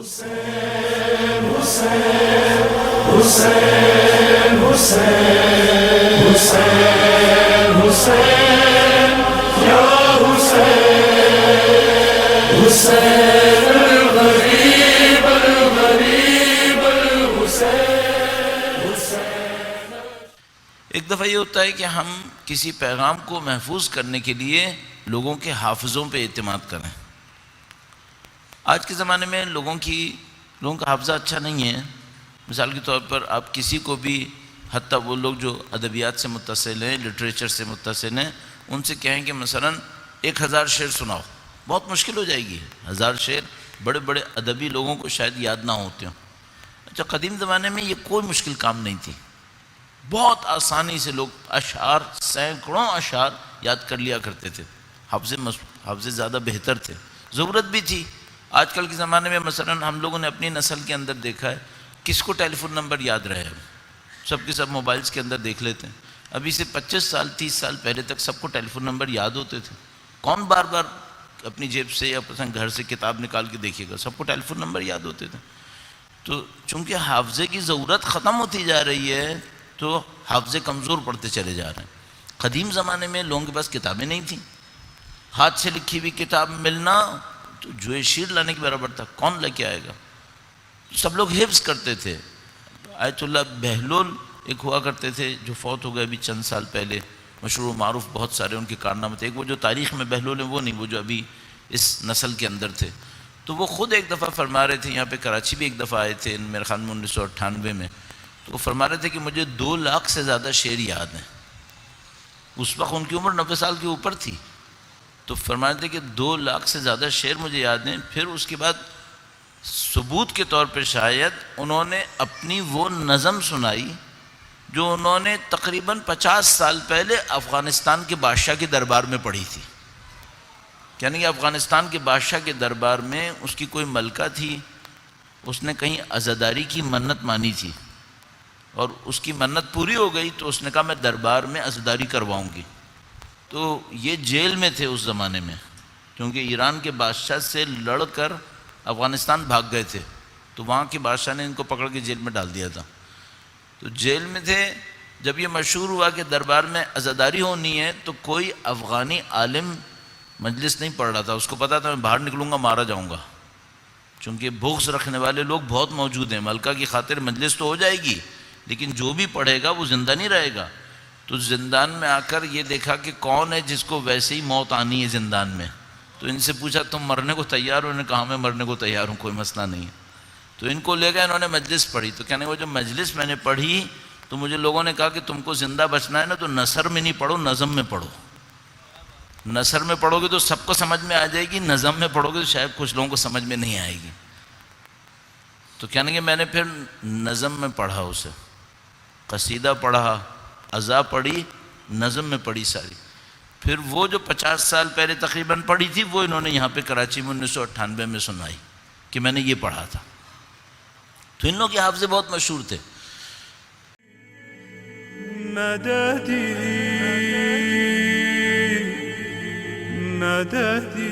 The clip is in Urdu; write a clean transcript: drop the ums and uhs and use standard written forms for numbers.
حسین حسین حسین حسین حسین حسین یا حسین حسین الغریب الغریب الحسین حسین۔ ایک دفعہ یہ ہوتا ہے کہ ہم کسی پیغام کو محفوظ کرنے کے لیے لوگوں کے حافظوں پہ اعتماد کریں۔ آج کے زمانے میں لوگوں کا حافظہ اچھا نہیں ہے۔ مثال کے طور پر آپ کسی کو بھی، حتیٰ وہ لوگ جو ادبیات سے متصل ہیں، لٹریچر سے متصل ہیں، ان سے کہیں کہ مثلاً 1000 شعر سناؤ، بہت مشکل ہو جائے گی۔ 1000 شعر بڑے بڑے ادبی لوگوں کو شاید یاد نہ ہوتے ہوں۔ اچھا، قدیم زمانے میں یہ کوئی مشکل کام نہیں تھی، بہت آسانی سے لوگ اشعار، سینکڑوں اشعار یاد کر لیا کرتے تھے۔ حافظے زیادہ بہتر تھے، ضرورت بھی تھی۔ آج کل کے زمانے میں مثلاً ہم لوگوں نے اپنی نسل کے اندر دیکھا ہے، کس کو ٹیلی فون نمبر یاد رہے ہیں؟ سب کے سب موبائلز کے اندر دیکھ لیتے ہیں۔ ابھی سے 25 سال 30 سال پہلے تک سب کو ٹیلی فون نمبر یاد ہوتے تھے۔ کون بار بار اپنی جیب سے یا گھر سے کتاب نکال کے دیکھیے گا؟ سب کو ٹیلی فون نمبر یاد ہوتے تھے۔ تو چونکہ حافظے کی ضرورت ختم ہوتی جا رہی ہے تو حافظے کمزور پڑتے چلے جا رہے ہیں۔ قدیم زمانے میں لوگوں کے پاس کتابیں نہیں تھیں، ہاتھ سے لکھی ہوئی کتاب ملنا تو جوئے شیر لانے کے برابر تھا، کون لے کے آئے گا؟ سب لوگ حفظ کرتے تھے۔ آیت اللہ بہلول ایک ہوا کرتے تھے جو فوت ہو گئے ابھی چند سال پہلے، مشہور و معروف، بہت سارے ان کے کارنامے تھے۔ ایک وہ جو تاریخ میں بہلول ہیں وہ نہیں، وہ جو ابھی اس نسل کے اندر تھے۔ تو وہ خود ایک دفعہ فرما رہے تھے، یہاں پہ کراچی بھی ایک دفعہ آئے تھے میرے خیال میں 1998 میں، تو وہ فرما رہے تھے کہ مجھے 2 لاکھ سے زیادہ شعر یاد ہیں۔ اس وقت ان کی عمر 90 سال کے اوپر تھی، تو فرماتے تھے کہ 2 لاکھ سے زیادہ شعر مجھے یاد ہیں۔ پھر اس کے بعد ثبوت کے طور پہ شاید انہوں نے اپنی وہ نظم سنائی جو انہوں نے تقریباً 50 سال پہلے افغانستان کے بادشاہ کے دربار میں پڑھی تھی۔ یعنی کہ افغانستان کے بادشاہ کے دربار میں اس کی کوئی ملکہ تھی، اس نے کہیں عزاداری کی منت مانی تھی، اور اس کی منت پوری ہو گئی تو اس نے کہا میں دربار میں عزاداری کرواؤں گی۔ تو یہ جیل میں تھے اس زمانے میں، کیونکہ ایران کے بادشاہ سے لڑ کر افغانستان بھاگ گئے تھے، تو وہاں کے بادشاہ نے ان کو پکڑ کے جیل میں ڈال دیا تھا۔ تو جیل میں تھے، جب یہ مشہور ہوا کہ دربار میں عزاداری ہونی ہے تو کوئی افغانی عالم مجلس نہیں پڑھ رہا تھا، اس کو پتا تھا میں باہر نکلوں گا مارا جاؤں گا، چونکہ بغض رکھنے والے لوگ بہت موجود ہیں۔ ملکہ کی خاطر مجلس تو ہو جائے گی لیکن جو بھی پڑھے گا وہ زندہ نہیں رہے گا۔ تو زندان میں آ کر یہ دیکھا کہ کون ہے جس کو ویسے ہی موت آنی ہے زندان میں، تو ان سے پوچھا تم مرنے کو تیار ہو؟ انہوں نے کہا میں مرنے کو تیار ہوں، کوئی مسئلہ نہیں ہے۔ تو ان کو لے گئے، انہوں نے مجلس پڑھی، تو کہنے وہ جب مجلس میں نے پڑھی تو مجھے لوگوں نے کہا کہ تم کو زندہ بچنا ہے نا تو نثر میں نہیں پڑھو، نظم میں پڑھو۔ نثر میں پڑھو گے تو سب کو سمجھ میں آ جائے گی، نظم میں پڑھو گے تو شاید کچھ لوگوں کو سمجھ میں نہیں آئے گی۔ تو کہنے کہ میں نے پھر نظم میں پڑھا، اسے قصیدہ پڑھا، عزا پڑھی، نظم میں پڑھی ساری۔ پھر وہ جو 50 سال پہلے تقریباً پڑھی تھی وہ انہوں نے یہاں پہ کراچی میں 1998 میں سنائی کہ میں نے یہ پڑھا تھا۔ تو ان لوگوں کے حافظے بہت مشہور تھے۔ مددی مددی